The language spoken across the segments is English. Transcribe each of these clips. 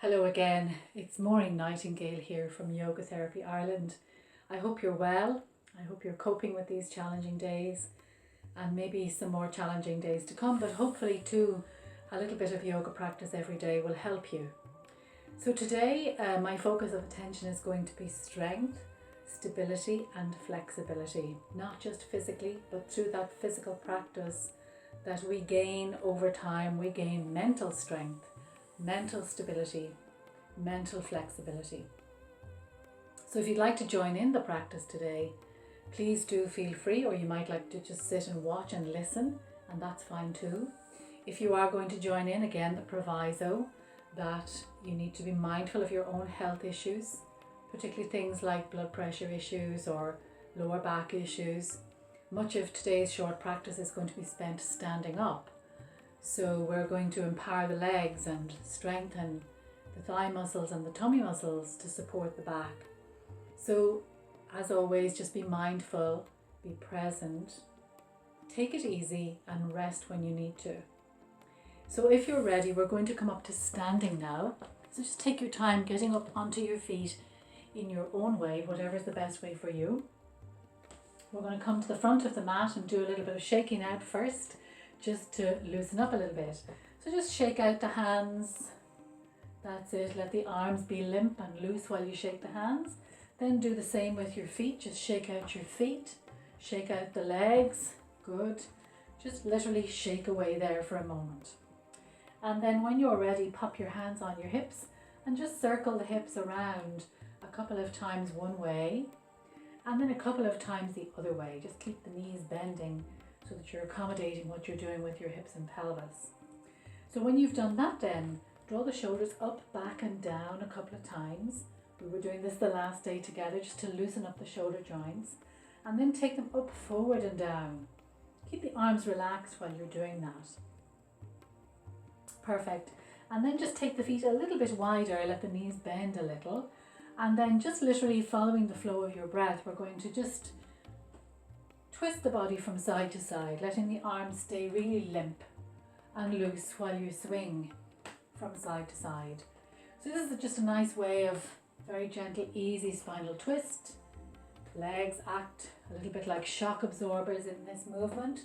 Hello again, it's Maureen Nightingale here from Yoga Therapy Ireland. I hope you're well. I hope you're coping with these challenging days and maybe some more challenging days to come, but hopefully too a little bit of yoga practice every day will help you. So today my focus of attention is going to be strength, stability and flexibility, not just physically but through that physical practice that we gain over time. We gain mental strength, mental stability, mental flexibility. So if you'd like to join in the practice today, please do feel free, or you might like to just sit and watch and listen, and that's fine too. If you are going to join in, again, the proviso that you need to be mindful of your own health issues, particularly things like blood pressure issues or lower back issues. Much of today's short practice is going to be spent standing up. So we're going to empower the legs and strengthen the thigh muscles and the tummy muscles to support the back. So as always, just be mindful, be present, take it easy and rest when you need to. So if you're ready, we're going to come up to standing now. So just take your time getting up onto your feet in your own way, whatever's the best way for you. We're going to come to the front of the mat and do a little bit of shaking out first, just to loosen up a little bit. So just shake out the hands. That's it. Let the arms be limp and loose while you shake the hands. Then do the same with your feet. Just shake out your feet. Shake out the legs. Good. Just literally shake away there for a moment. And then when you're ready, pop your hands on your hips and just circle the hips around a couple of times one way and then a couple of times the other way. Just keep the knees bending so that you're accommodating what you're doing with your hips and pelvis. So when you've done that, then draw the shoulders up, back and down a couple of times. We were doing this the last day together just to loosen up the shoulder joints, and then take them up, forward and down. Keep the arms relaxed while you're doing that. Perfect. And then just take the feet a little bit wider, let the knees bend a little, and then just literally following the flow of your breath, we're going to just twist the body from side to side, letting the arms stay really limp and loose while you swing from side to side. So this is just a nice way of very gentle, easy spinal twist. Legs act a little bit like shock absorbers in this movement,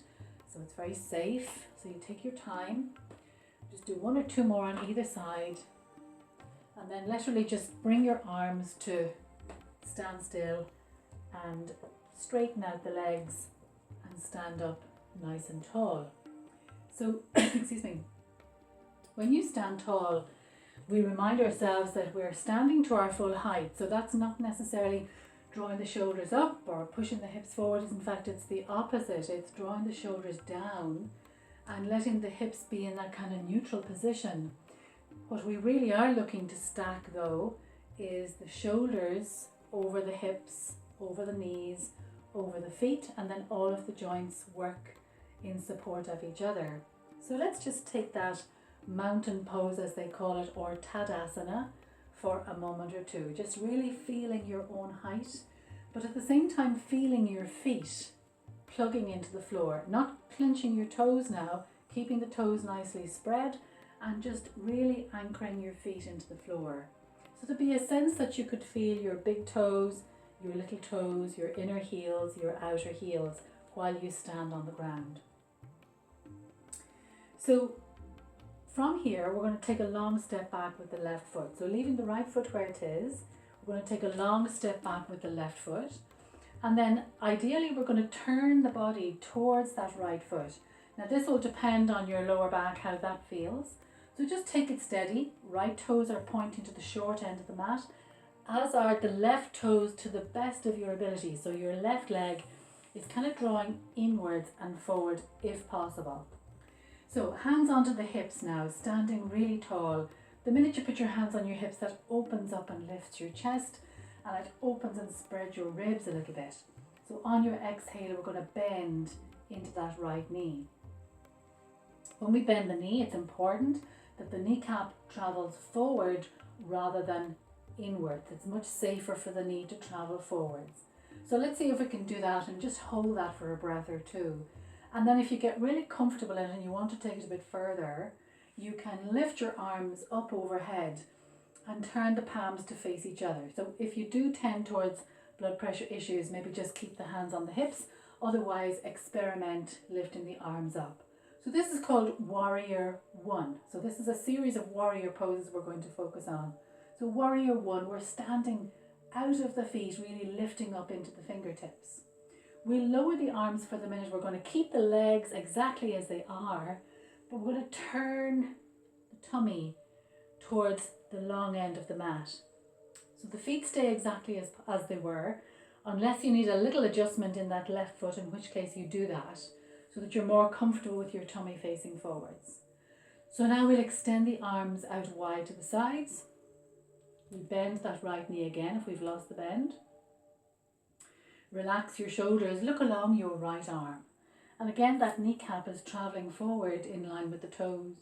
so it's very safe. So you take your time, just do one or two more on either side, and then literally just bring your arms to stand still and straighten out the legs and stand up nice and tall. So, excuse me, when you stand tall, we remind ourselves that we're standing to our full height. So that's not necessarily drawing the shoulders up or pushing the hips forward. In fact, it's the opposite. It's drawing the shoulders down and letting the hips be in that kind of neutral position. What we really are looking to stack though is the shoulders over the hips, over the knees, over the feet, and then all of the joints work in support of each other. So let's just take that mountain pose, as they call it, or Tadasana, for a moment or two. Just really feeling your own height, but at the same time feeling your feet plugging into the floor, not clenching your toes now, keeping the toes nicely spread and just really anchoring your feet into the floor. So there'd be a sense that you could feel your big toes, your little toes, your inner heels, your outer heels while you stand on the ground. So from here, we're going to take a long step back with the left foot. So leaving the right foot where it is, we're going to take a long step back with the left foot. And then ideally, we're going to turn the body towards that right foot. Now this will depend on your lower back, how that feels. So just take it steady. Right toes are pointing to the short end of the mat, as are the left toes to the best of your ability. So your left leg is kind of drawing inwards and forward if possible. So hands onto the hips now, standing really tall. The minute you put your hands on your hips, that opens up and lifts your chest, and it opens and spreads your ribs a little bit. So on your exhale, we're going to bend into that right knee. When we bend the knee, it's important that the kneecap travels forward rather than inwards. It's much safer for the knee to travel forwards. So let's see if we can do that and just hold that for a breath or two. And then if you get really comfortable in it and you want to take it a bit further, you can lift your arms up overhead and turn the palms to face each other. So if you do tend towards blood pressure issues, maybe just keep the hands on the hips, otherwise experiment lifting the arms up. So this is called Warrior 1. So this is a series of warrior poses we're going to focus on. So Warrior 1, we're standing out of the feet, really lifting up into the fingertips. We'll lower the arms for the minute. We're going to keep the legs exactly as they are, but we're going to turn the tummy towards the long end of the mat. So the feet stay exactly as they were, unless you need a little adjustment in that left foot, in which case you do that, so that you're more comfortable with your tummy facing forwards. So now we'll extend the arms out wide to the sides. We bend that right knee again if we've lost the bend. Relax your shoulders, look along your right arm. And again, that kneecap is traveling forward in line with the toes.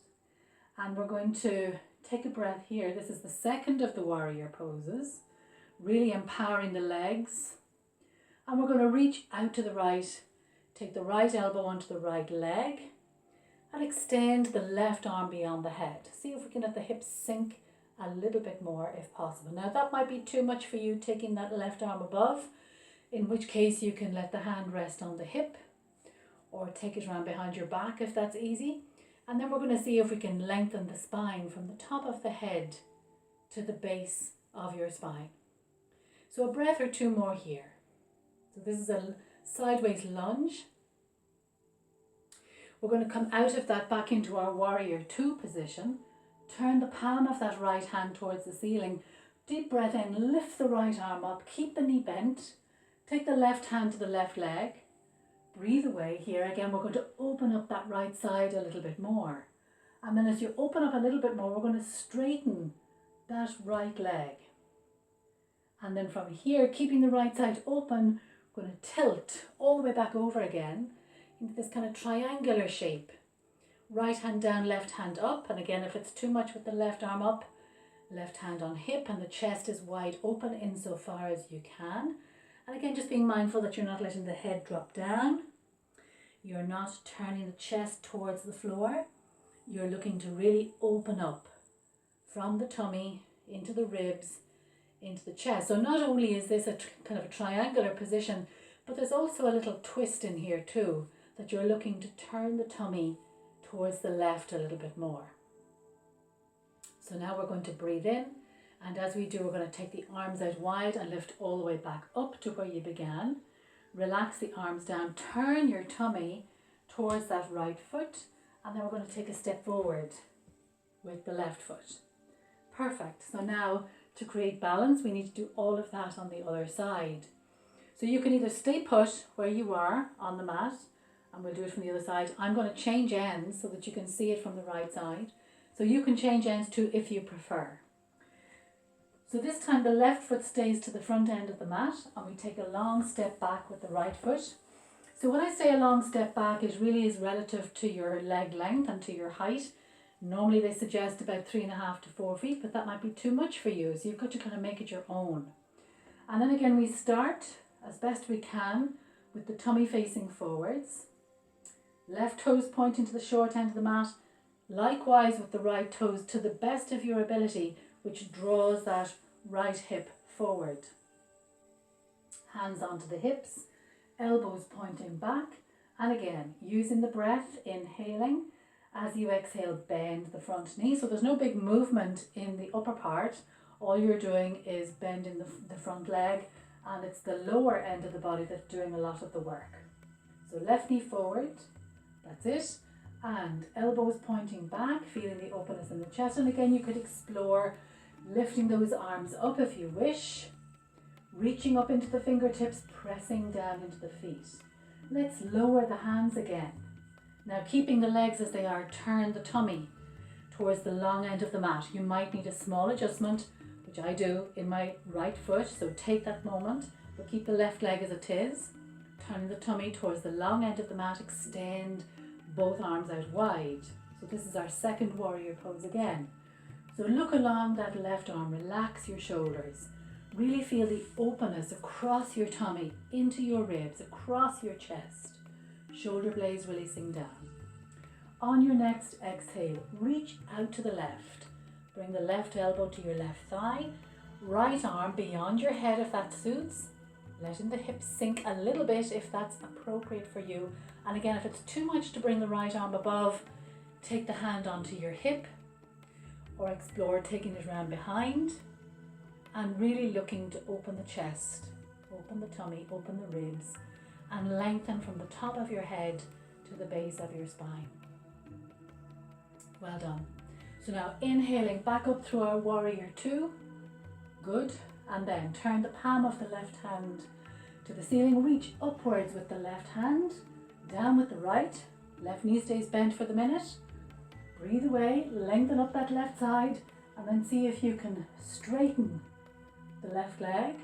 And we're going to take a breath here. This is the second of the warrior poses, really empowering the legs. And we're going to reach out to the right, take the right elbow onto the right leg, and extend the left arm beyond the head. See if we can let the hips sink a little bit more if possible. Now that might be too much for you, taking that left arm above, in which case you can let the hand rest on the hip or take it around behind your back if that's easy. And then we're going to see if we can lengthen the spine from the top of the head to the base of your spine. So a breath or two more here. So this is a sideways lunge. We're going to come out of that back into our Warrior 2 position. Turn the palm of that right hand towards the ceiling. Deep breath in, lift the right arm up, keep the knee bent. Take the left hand to the left leg. Breathe away here. Again, we're going to open up that right side a little bit more. And then as you open up a little bit more, we're going to straighten that right leg. And then from here, keeping the right side open, we're going to tilt all the way back over again into this kind of triangular shape. Right hand down, left hand up. And again, if it's too much with the left arm up, left hand on hip, and the chest is wide open insofar as you can. And again, just being mindful that you're not letting the head drop down. You're not turning the chest towards the floor. You're looking to really open up from the tummy into the ribs, into the chest. So not only is this a kind of a triangular position, but there's also a little twist in here too, that you're looking to turn the tummy towards the left a little bit more. So now we're going to breathe in. And as we do, we're going to take the arms out wide and lift all the way back up to where you began. Relax the arms down, turn your tummy towards that right foot, and then we're going to take a step forward with the left foot. Perfect. So now to create balance, we need to do all of that on the other side. So you can either stay put where you are on the mat, and we'll do it from the other side. I'm going to change ends so that you can see it from the right side. So you can change ends too if you prefer. So this time the left foot stays to the front end of the mat, and we take a long step back with the right foot. So when I say a long step back, it really is relative to your leg length and to your height. Normally they suggest about 3.5 to 4 feet, but that might be too much for you. So you've got to kind of make it your own. And then again, we start as best we can with the tummy facing forwards. Left toes pointing to the short end of the mat. Likewise with the right toes to the best of your ability, which draws that right hip forward. Hands onto the hips, elbows pointing back, and again, using the breath, inhaling. As you exhale, bend the front knee. So there's no big movement in the upper part. All you're doing is bending the front leg, and it's the lower end of the body that's doing a lot of the work. So left knee forward, that's it. And elbows pointing back, feeling the openness in the chest. And again, you could explore lifting those arms up if you wish, reaching up into the fingertips, pressing down into the feet. Let's lower the hands again. Now keeping the legs as they are, turn the tummy towards the long end of the mat. You might need a small adjustment, which I do in my right foot, so take that moment, but keep the left leg as it is. Turn the tummy towards the long end of the mat, extend both arms out wide. So this is our second warrior pose again. So look along that left arm, relax your shoulders. Really feel the openness across your tummy, into your ribs, across your chest. Shoulder blades releasing down. On your next exhale, reach out to the left. Bring the left elbow to your left thigh. Right arm beyond your head if that suits. Letting the hips sink a little bit if that's appropriate for you. And again, if it's too much to bring the right arm above, take the hand onto your hip or explore taking it around behind and really looking to open the chest, open the tummy, open the ribs and lengthen from the top of your head to the base of your spine. Well done. So now inhaling back up through our warrior two. Good. And then turn the palm of the left hand to the ceiling. Reach upwards with the left hand, down with the right. Left knee stays bent for the minute. Breathe away, lengthen up that left side, and then see if you can straighten the left leg.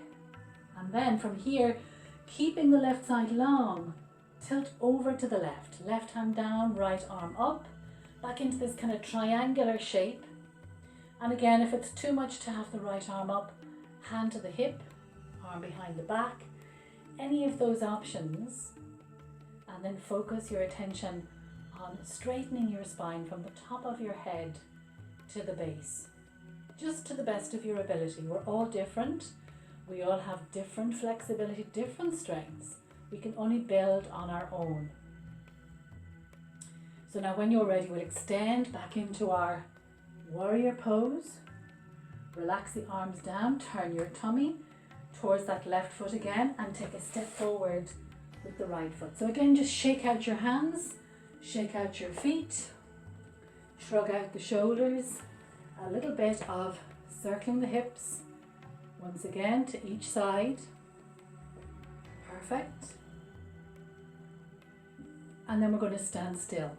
And then from here, keeping the left side long, tilt over to the left. Left hand down, right arm up, back into this kind of triangular shape. And again, if it's too much to have the right arm up, hand to the hip, arm behind the back, any of those options, and then focus your attention on straightening your spine from the top of your head to the base, just to the best of your ability. We're all different. We all have different flexibility, different strengths. We can only build on our own. So now when you're ready, we'll extend back into our warrior pose. Relax the arms down, turn your tummy towards that left foot again and take a step forward with the right foot. So again, just shake out your hands, shake out your feet, shrug out the shoulders, a little bit of circling the hips, once again to each side. Perfect. And then we're going to stand still.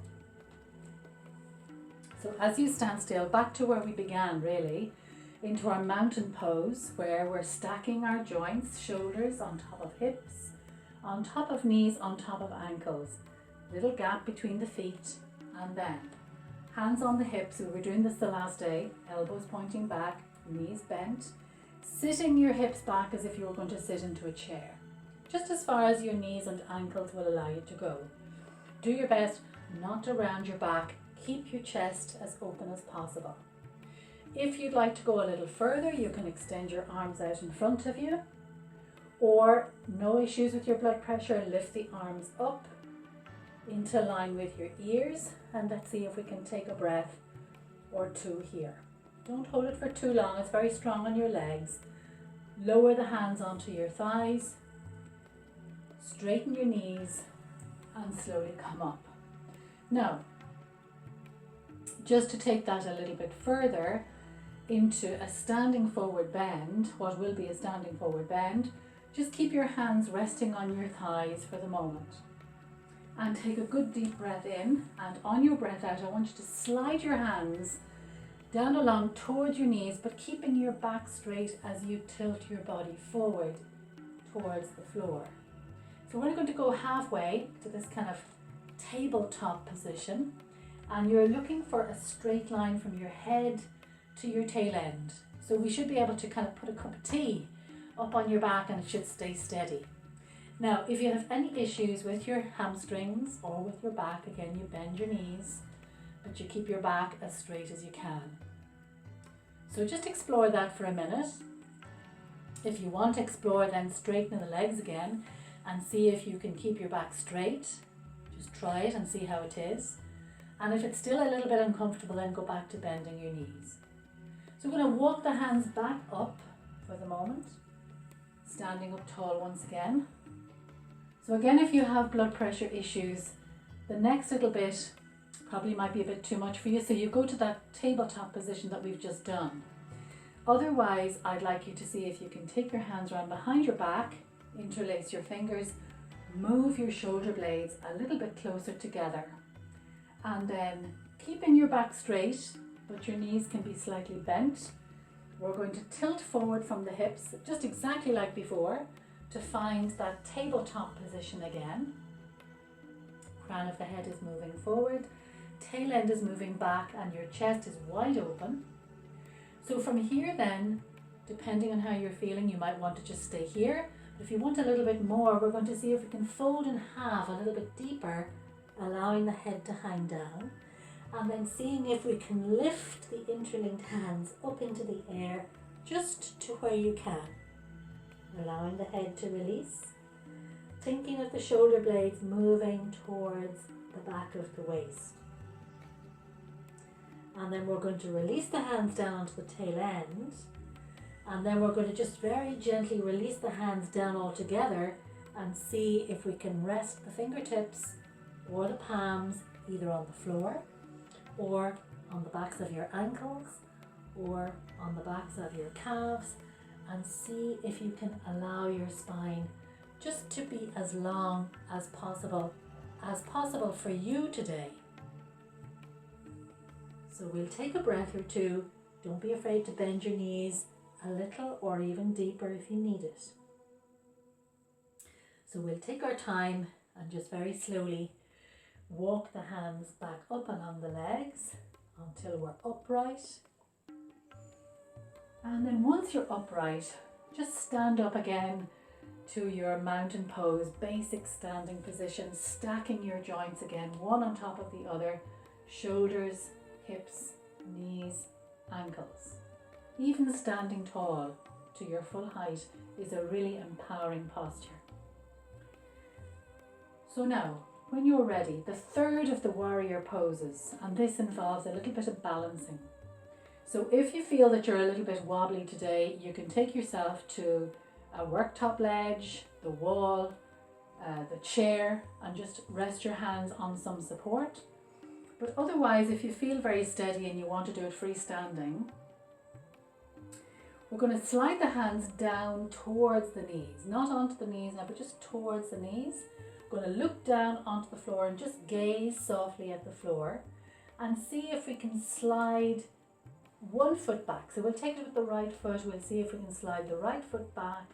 So as you stand still, back to where we began really, into our mountain pose where we're stacking our joints, shoulders on top of hips, on top of knees, on top of ankles. Little gap between the feet and then hands on the hips. We were doing this the last day, elbows pointing back, knees bent, sitting your hips back as if you were going to sit into a chair, just as far as your knees and ankles will allow you to go. Do your best not to round your back, keep your chest as open as possible. If you'd like to go a little further, you can extend your arms out in front of you, or no issues with your blood pressure, lift the arms up into line with your ears, and let's see if we can take a breath or two here. Don't hold it for too long, it's very strong on your legs. Lower the hands onto your thighs, straighten your knees, and slowly come up. Now, just to take that a little bit further into a standing forward bend, what will be a standing forward bend, just keep your hands resting on your thighs for the moment. And take a good deep breath in, and on your breath out, I want you to slide your hands down along towards your knees, but keeping your back straight as you tilt your body forward towards the floor. So we're going to go halfway to this kind of tabletop position, and you're looking for a straight line from your head to your tail end. So we should be able to kind of put a cup of tea up on your back and it should stay steady. Now, if you have any issues with your hamstrings or with your back, again, you bend your knees, but you keep your back as straight as you can. So just explore that for a minute. If you want to explore, then straighten the legs again and see if you can keep your back straight. Just try it and see how it is. And if it's still a little bit uncomfortable, then go back to bending your knees. So we're going to walk the hands back up for the moment, standing up tall once again. So again, if you have blood pressure issues, the next little bit probably might be a bit too much for you, so you go to that tabletop position that we've just done. Otherwise, I'd like you to see if you can take your hands around behind your back, interlace your fingers, move your shoulder blades a little bit closer together, and then keeping your back straight, but your knees can be slightly bent. We're going to tilt forward from the hips, just exactly like before, to find that tabletop position again. Crown of the head is moving forward, tail end is moving back, and your chest is wide open. So from here then, depending on how you're feeling, you might want to just stay here. But if you want a little bit more, we're going to see if we can fold in half a little bit deeper, allowing the head to hang down. and then seeing if we can lift the interlinked hands up into the air just to where you can, allowing the head to release, thinking of the shoulder blades moving towards the back of the waist. And then we're going to release the hands down onto the tail end, and then we're going to just very gently release the hands down all together and see if we can rest the fingertips or the palms either on the floor or on the backs of your ankles or on the backs of your calves, and see if you can allow your spine just to be as long as possible for you today. So we'll take a breath or two. Don't be afraid to bend your knees a little or even deeper if you need it. So we'll take our time and just very slowly walk the hands back up along the legs until we're upright. And then once you're upright, just stand up again to your mountain pose, basic standing position, stacking your joints again, one on top of the other, shoulders, hips, knees, ankles. Even standing tall to your full height is a really empowering posture. So now, when you're ready, the third of the warrior poses, and this involves a little bit of balancing. So if you feel that you're a little bit wobbly today, you can take yourself to a worktop ledge, the wall, the chair, and just rest your hands on some support. But otherwise, if you feel very steady and you want to do it freestanding, we're going to slide the hands down towards the knees, not onto the knees now, but just towards the knees. We're going to look down onto the floor and just gaze softly at the floor and see if we can slide one foot back. So we'll take it with the right foot. We'll see if we can slide the right foot back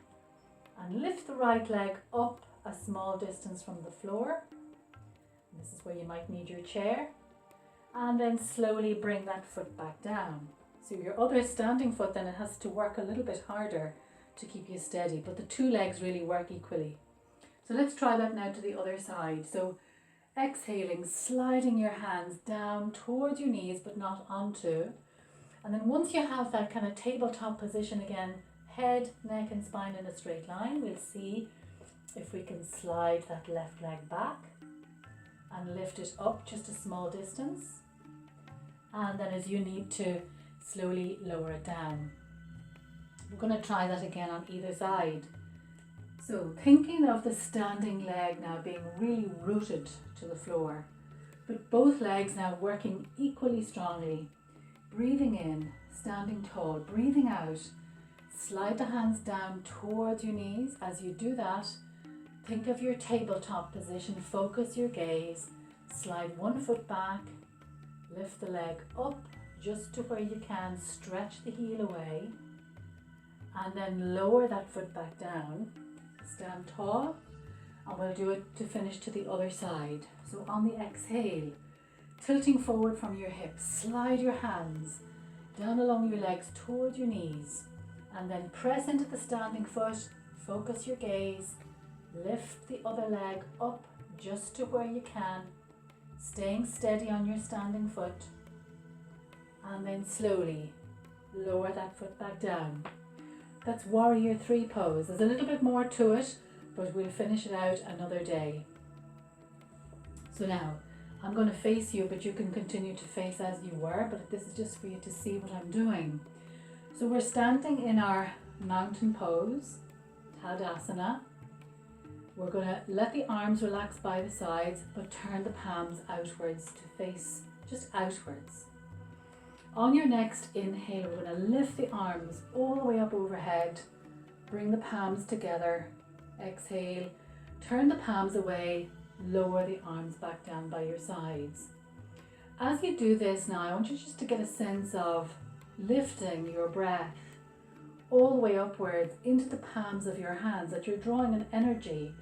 and lift the right leg up a small distance from the floor. This is where you might need your chair. And then slowly bring that foot back down. So your other standing foot, then it has to work a little bit harder to keep you steady, but the two legs really work equally. So let's try that now to the other side. So exhaling, sliding your hands down towards your knees, but not onto. And then once you have that kind of tabletop position again, head, neck and spine in a straight line, we'll see if we can slide that left leg back and lift it up just a small distance. And then as you need to, slowly lower it down. We're going to try that again on either side. So thinking of the standing leg now being really rooted to the floor, but both legs now working equally strongly. Breathing in, standing tall, breathing out, slide the hands down towards your knees. As you do that, think of your tabletop position, focus your gaze, slide one foot back, lift the leg up just to where you can, stretch the heel away, and then lower that foot back down, stand tall, and we'll do it to finish to the other side. So on the exhale, tilting forward from your hips, slide your hands down along your legs towards your knees, and then press into the standing foot, focus your gaze, lift the other leg up just to where you can, staying steady on your standing foot, and then slowly lower that foot back down. That's warrior 3 pose. There's a little bit more to it, but we'll finish it out another day. So now I'm going to face you, but you can continue to face as you were, but this is just for you to see what I'm doing. So we're standing in our mountain pose, Tadasana. We're going to let the arms relax by the sides, but turn the palms outwards to face just outwards. On your next inhale, we're going to lift the arms all the way up overhead, bring the palms together, exhale, turn the palms away, lower the arms back down by your sides. As you do this now, I want you just to get a sense of lifting your breath all the way upwards into the palms of your hands, that you're drawing an energy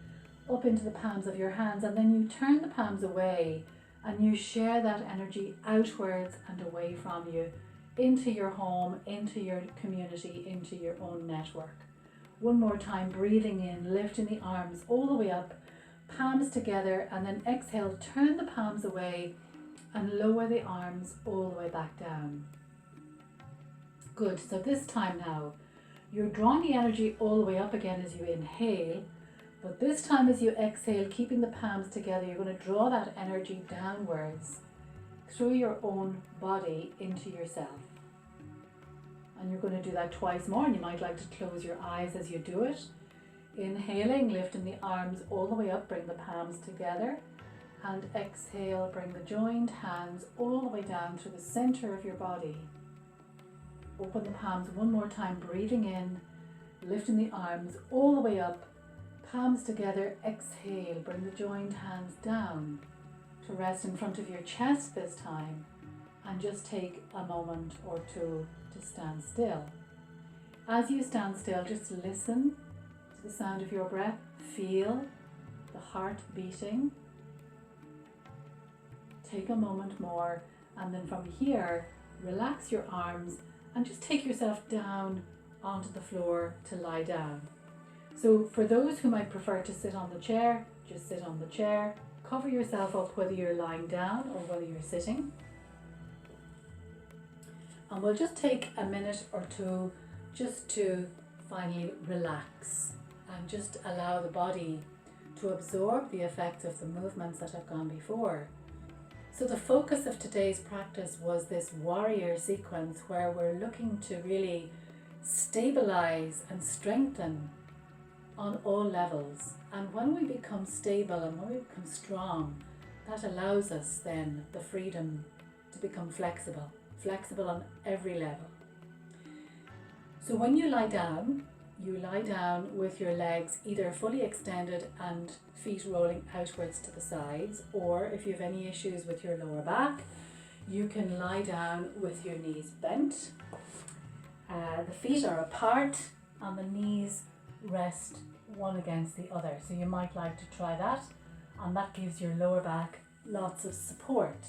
up into the palms of your hands, and then you turn the palms away and you share that energy outwards and away from you into your home, into your community, into your own network. One more time, breathing in, lifting the arms all the way up, palms together, and then exhale, turn the palms away, and lower the arms all the way back down. Good, so this time now, you're drawing the energy all the way up again as you inhale, but this time as you exhale, keeping the palms together, you're going to draw that energy downwards through your own body into yourself. And you're going to do that twice more, and you might like to close your eyes as you do it. Inhaling, lifting the arms all the way up, bring the palms together. And exhale, bring the joined hands all the way down through the center of your body. Open the palms one more time, breathing in, lifting the arms all the way up, palms together. Exhale, bring the joined hands down to rest in front of your chest this time, and just take a moment or two to stand still. As you stand still, just listen to the sound of your breath, feel the heart beating. Take a moment more, and then from here, relax your arms and just take yourself down onto the floor to lie down. So for those who might prefer to sit on the chair, just sit on the chair. Cover yourself up whether you're lying down or whether you're sitting. And we'll just take a minute or two just to finally relax and just allow the body to absorb the effects of the movements that have gone before. So the focus of today's practice was this warrior sequence where we're looking to really stabilize and strengthen on all levels. And when we become stable and when we become strong, that allows us then the freedom to become flexible on every level. So when you lie down with your legs either fully extended and feet rolling outwards to the sides, or if you have any issues with your lower back, you can lie down with your knees bent. The feet are apart and the knees rest one against the other. So you might like to try that, and that gives your lower back lots of support.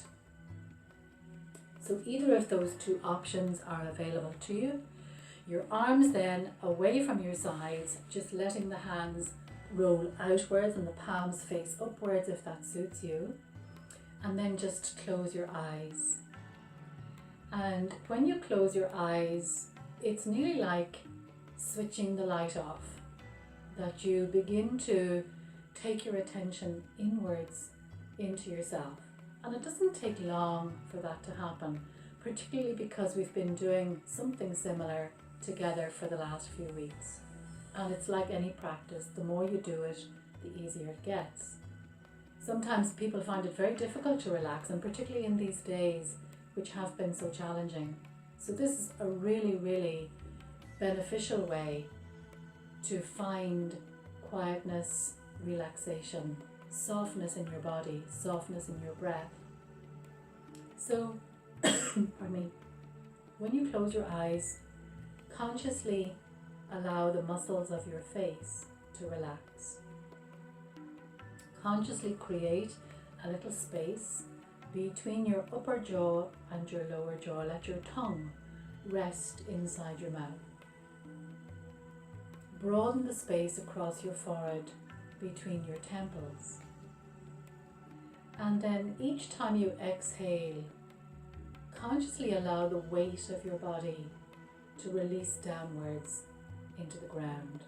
So either of those two options are available to you. Your arms then away from your sides, just letting the hands roll outwards and the palms face upwards if that suits you. And then just close your eyes. And when you close your eyes, it's nearly like switching the light off, that you begin to take your attention inwards into yourself. And it doesn't take long for that to happen, particularly because we've been doing something similar together for the last few weeks. And it's like any practice, the more you do it, the easier it gets. Sometimes people find it very difficult to relax, and particularly in these days, which have been so challenging. So this is a really, really beneficial way to find quietness, relaxation, softness in your body, softness in your breath. So, pardon me, when you close your eyes, consciously allow the muscles of your face to relax. Consciously create a little space between your upper jaw and your lower jaw. Let your tongue rest inside your mouth. Broaden the space across your forehead between your temples. And then each time you exhale, consciously allow the weight of your body to release downwards into the ground.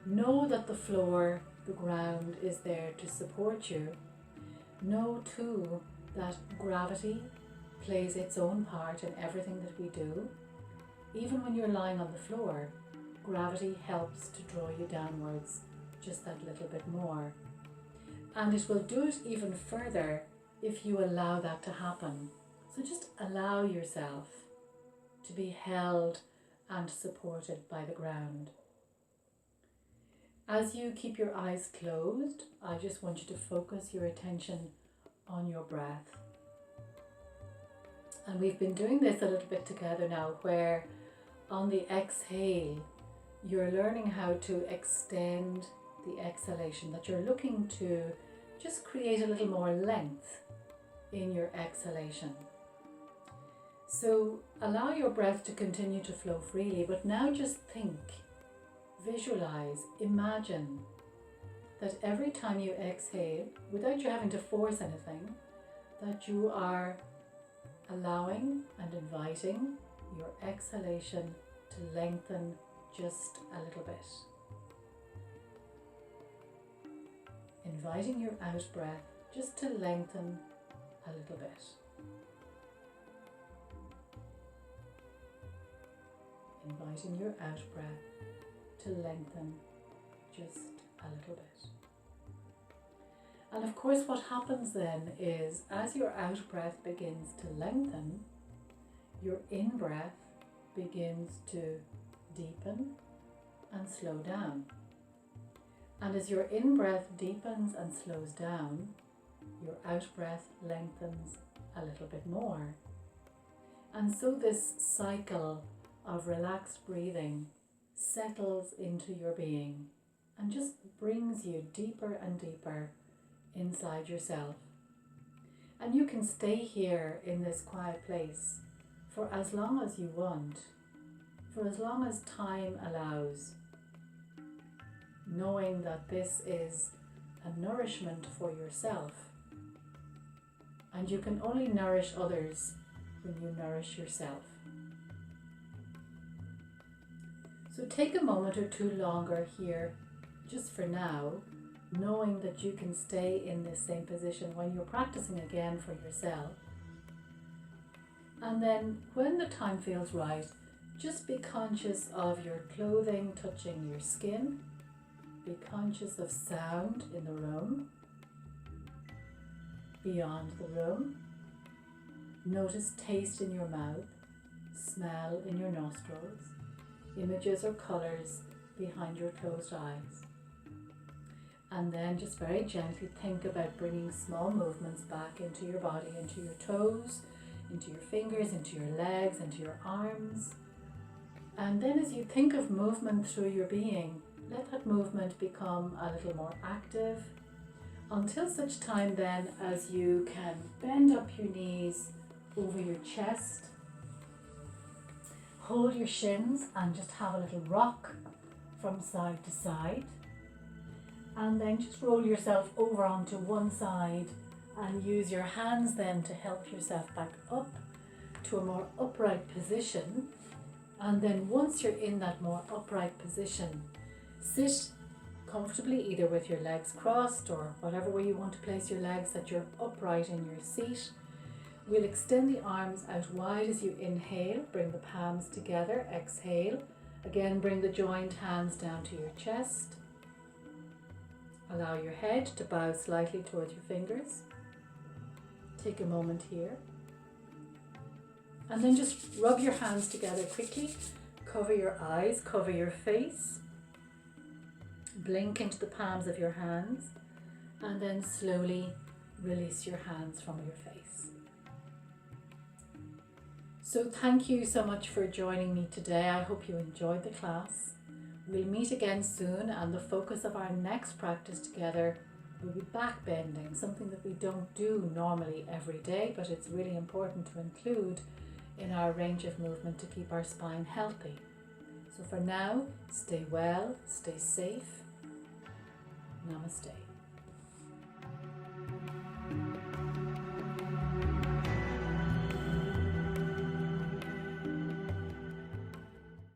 Know that the floor, the ground, is there to support you. Know too that gravity plays its own part in everything that we do. Even when you're lying on the floor, gravity helps to draw you downwards just that little bit more. And it will do it even further if you allow that to happen. So just allow yourself to be held and supported by the ground. As you keep your eyes closed, I just want you to focus your attention on your breath. And we've been doing this a little bit together now, where on the exhale, you're learning how to extend the exhalation, that you're looking to just create a little more length in your exhalation. So allow your breath to continue to flow freely, but now just think, visualize, imagine that every time you exhale, without you having to force anything, that you are allowing and inviting your exhalation to lengthen just a little bit. Inviting your out breath just to lengthen a little bit. Inviting your out breath to lengthen just a little bit. And of course what happens then is, as your out breath begins to lengthen, your in breath begins to deepen and slow down. And as your in breath deepens and slows down, your out breath lengthens a little bit more. And so this cycle of relaxed breathing settles into your being and just brings you deeper and deeper inside yourself. And you can stay here in this quiet place for as long as you want, for as long as time allows, knowing that this is a nourishment for yourself. And you can only nourish others when you nourish yourself. So take a moment or two longer here, just for now, knowing that you can stay in this same position when you're practicing again for yourself. And then when the time feels right, just be conscious of your clothing touching your skin. Be conscious of sound in the room, beyond the room. Notice taste in your mouth, smell in your nostrils, images or colours behind your closed eyes. And then just very gently think about bringing small movements back into your body, into your toes, into your fingers, into your legs, into your arms. And then as you think of movement through your being, let that movement become a little more active until such time then as you can bend up your knees over your chest, hold your shins and just have a little rock from side to side, and then just roll yourself over onto one side and use your hands then to help yourself back up to a more upright position. And then once you're in that more upright position, sit comfortably either with your legs crossed or whatever way you want to place your legs, that you're upright in your seat. We'll extend the arms out wide as you inhale, bring the palms together, exhale. Again, bring the joined hands down to your chest. Allow your head to bow slightly towards your fingers. Take a moment here. And then just rub your hands together quickly. Cover your eyes, cover your face. Blink into the palms of your hands. And then slowly release your hands from your face. So thank you so much for joining me today. I hope you enjoyed the class. We'll meet again soon, and the focus of our next practice together will be back bending, something that we don't do normally every day, but it's really important to include in our range of movement to keep our spine healthy. So for now, stay well, stay safe. Namaste.